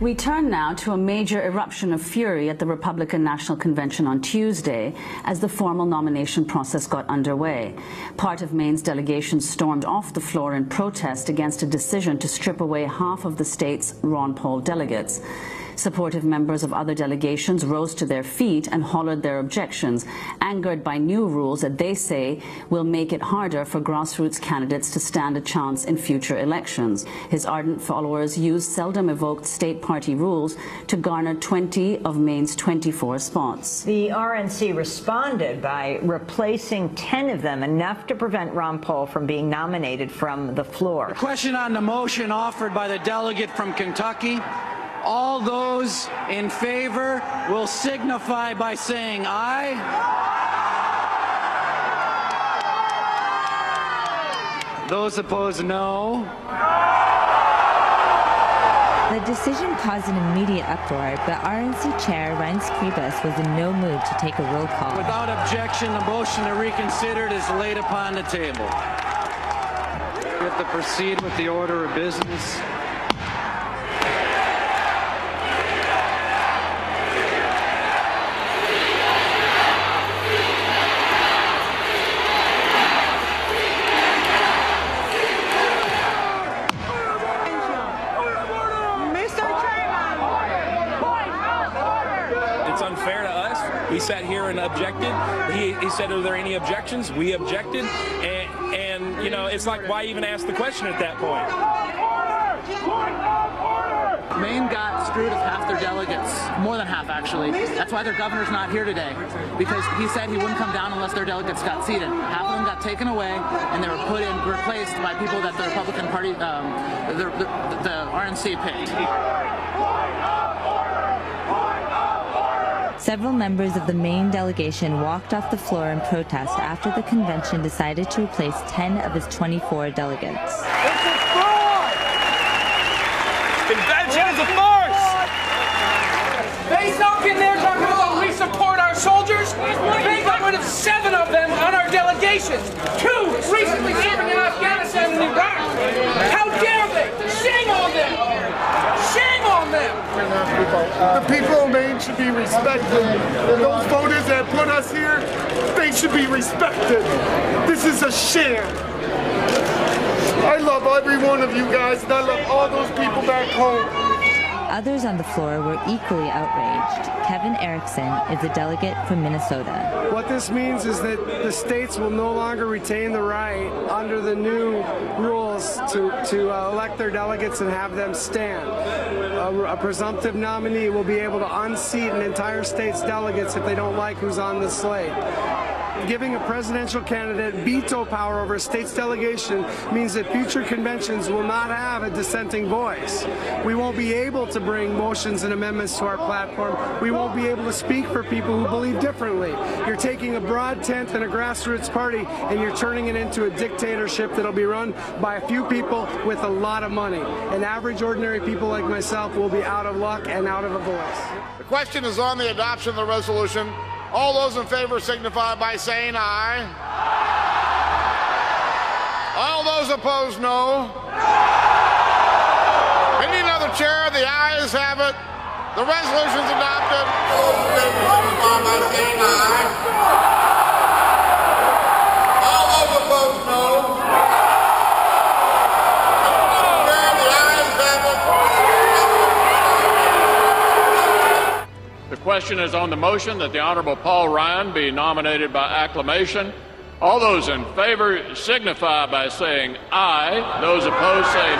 We turn now to a major eruption of fury at the Republican National Convention on Tuesday as the formal nomination process got underway. Part of Maine's delegation stormed off the floor in protest against a decision to strip away half of the state's Ron Paul delegates. Supportive members of other delegations rose to their feet and hollered their objections, angered by new rules that they say will make it harder for grassroots candidates to stand a chance in future elections. His ardent followers used seldom evoked state party rules to garner 20 of Maine's 24 spots. The RNC responded by replacing 10 of them, enough to prevent Ron Paul from being nominated from the floor. The question on the motion offered by the delegate from Kentucky. All those in favor will signify by saying aye. Those opposed, no. The decision caused an immediate uproar, but RNC Chair Ryan Scribus was in no mood to take a roll call. Without objection, the motion to reconsider is laid upon the table. We have to proceed with the order of business. We sat here and objected. He said, are there any objections? We objected. And you know, it's like, why even ask the question at that point? Maine got screwed of half their delegates, more than half actually. That's why their governor's not here today, because he said he wouldn't come down unless their delegates got seated. Half of them got taken away, and they were replaced by people that the Republican Party, the RNC picked. Several members of the Maine delegation walked off the floor in protest after the convention decided to replace 10 of its 24 delegates. It's a fraud! Convention is a farce! They sunk in there talking about we support our soldiers. They got rid of 7 of them on our delegations. 2 recently serving in Afghanistan and Iraq. How dare they? Shame on them! Shame on them! The people of Maine should be respected. And those voters that put us here, they should be respected. This is a sham. I love every one of you guys, and I love all those people back home. Others on the floor were equally outraged. Kevin Erickson is a delegate from Minnesota. What this means is that the states will no longer retain the right under the new rules to elect their delegates and have them stand. A presumptive nominee will be able to unseat an entire state's delegates if they don't like who's on the slate. Giving a presidential candidate veto power over a state's delegation means that future conventions will not have a dissenting voice. We won't be able to bring motions and amendments to our platform. We won't be able to speak for people who believe differently. You're taking a broad tent and a grassroots party, and you're turning it into a dictatorship that'll be run by a few people with a lot of money. And average, ordinary people like myself will be out of luck and out of a voice. The question is on the adoption of the resolution. All those in favor signify by saying aye. All those opposed, no. Any other chair, the ayes have it. The resolution's adopted. All those in favor signify by saying aye. All those opposed, no. Any other chair, the ayes have it. The question is on the motion that the Honorable Paul Ryan be nominated by acclamation. All those in favor signify by saying aye. Those opposed say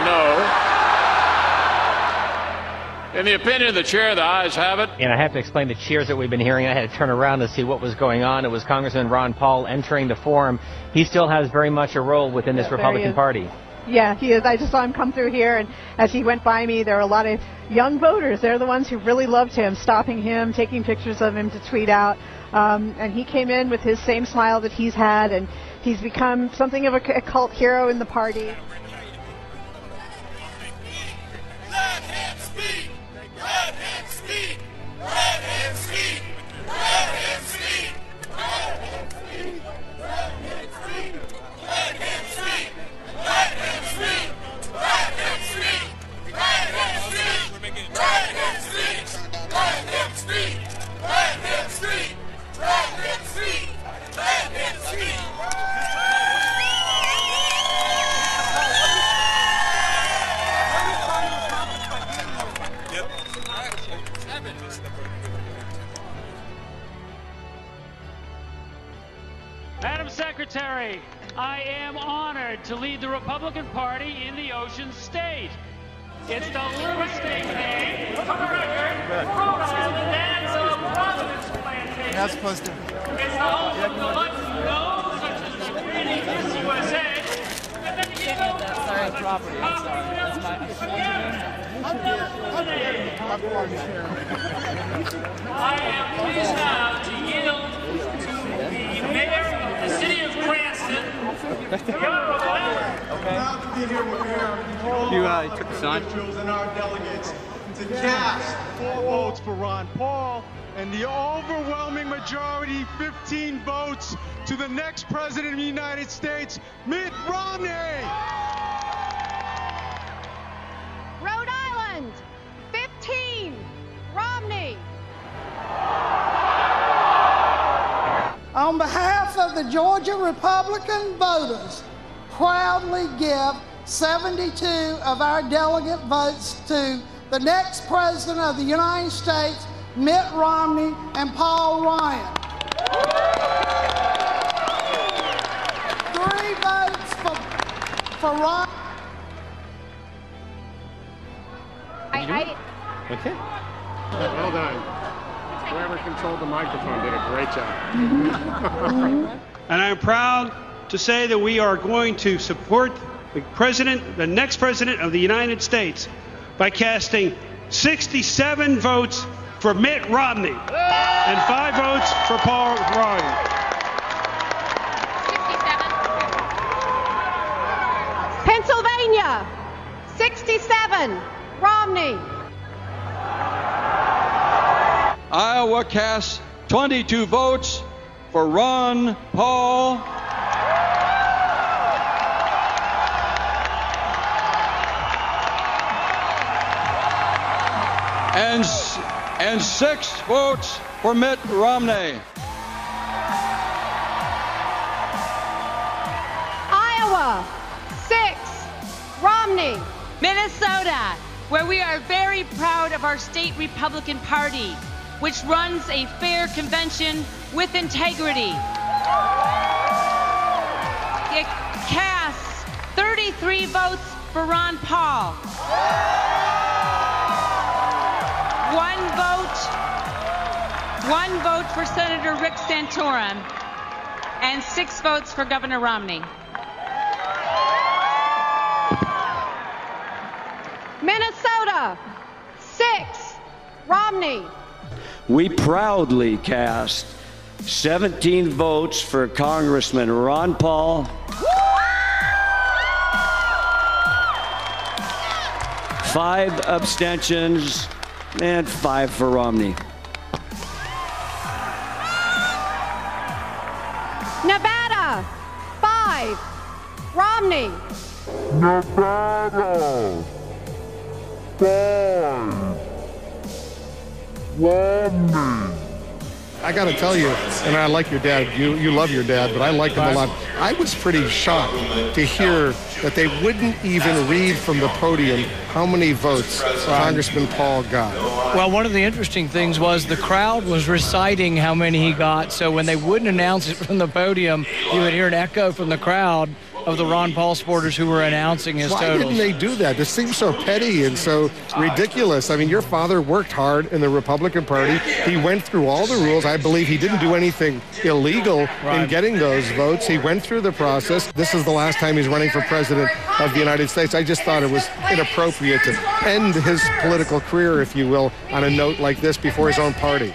no. In the opinion of the chair, the ayes have it. And I have to explain the cheers that we've been hearing. I had to turn around to see what was going on. It was Congressman Ron Paul entering the forum. He still has very much a role within this Republican Party. Yeah, he is. I just saw him come through here, and as he went by me, there were a lot of young voters. They're the ones who really loved him, stopping him, taking pictures of him to tweet out. And he came in with his same smile that he's had, and he's become something of a cult hero in the party. Let him speak! Let him speak! Let him speak! Let him speak! Let him speak! Let him speak! Let him speak! Let him speak! Let him speak! Let him speak! Let him speak! Madam Secretary, I am honored to lead the Republican Party in the Ocean State. It's the Lunatic Day, for the record, Rhode Island and the Providence Plantation. Not supposed to. It's the home of the much known, such as the Greenies USA. And then you know Sorry, property. I'm sorry. That's my. I am pleased now to yield to the mayor of the city of Cranston, the Honorable Alan. Proud to be here with You took the sign. and our delegates to cast 4 votes for Ron Paul, and the overwhelming majority, 15 votes, to the next president of the United States, Mitt Romney. Rhode Island, 15, Romney. On behalf of the Georgia Republican voters, proudly give 72 of our delegate votes to the next president of the United States, Mitt Romney and Paul Ryan. 3 votes for Ron. Okay. Well done. Whoever controlled the microphone did a great job. And I'm proud to say that we are going to support the next president of the United States by casting 67 votes for Mitt Romney and 5 votes for Paul Ryan. 67. Pennsylvania, 67, Romney. Iowa casts 22 votes for Ron Paul. And 6 votes for Mitt Romney. Iowa, 6, Romney. Minnesota, where we are very proud of our state Republican Party, which runs a fair convention with integrity. It casts 33 votes for Ron Paul. 1 vote for Senator Rick Santorum, and 6 votes for Governor Romney. Minnesota, 6, Romney. We proudly cast 17 votes for Congressman Ron Paul, 5 abstentions, and 5 for Romney. Nevada, 5, Romney. Nevada, 5, Romney. I got to tell you, and I like your dad, you love your dad, but I like him a lot. I was pretty shocked to hear that they wouldn't even read from the podium how many votes Congressman Paul got. Well, one of the interesting things was the crowd was reciting how many he got, so when they wouldn't announce it from the podium, you would hear an echo from the crowd of the Ron Paul supporters who were announcing his totals. Why didn't they do that? This seems so petty and so ridiculous. I mean, your father worked hard in the Republican Party. He went through all the rules. I believe he didn't do anything illegal in getting those votes. He went through the process. This is the last time he's running for president of the United States. I just thought it was inappropriate to end his political career, if you will, on a note like this before his own party.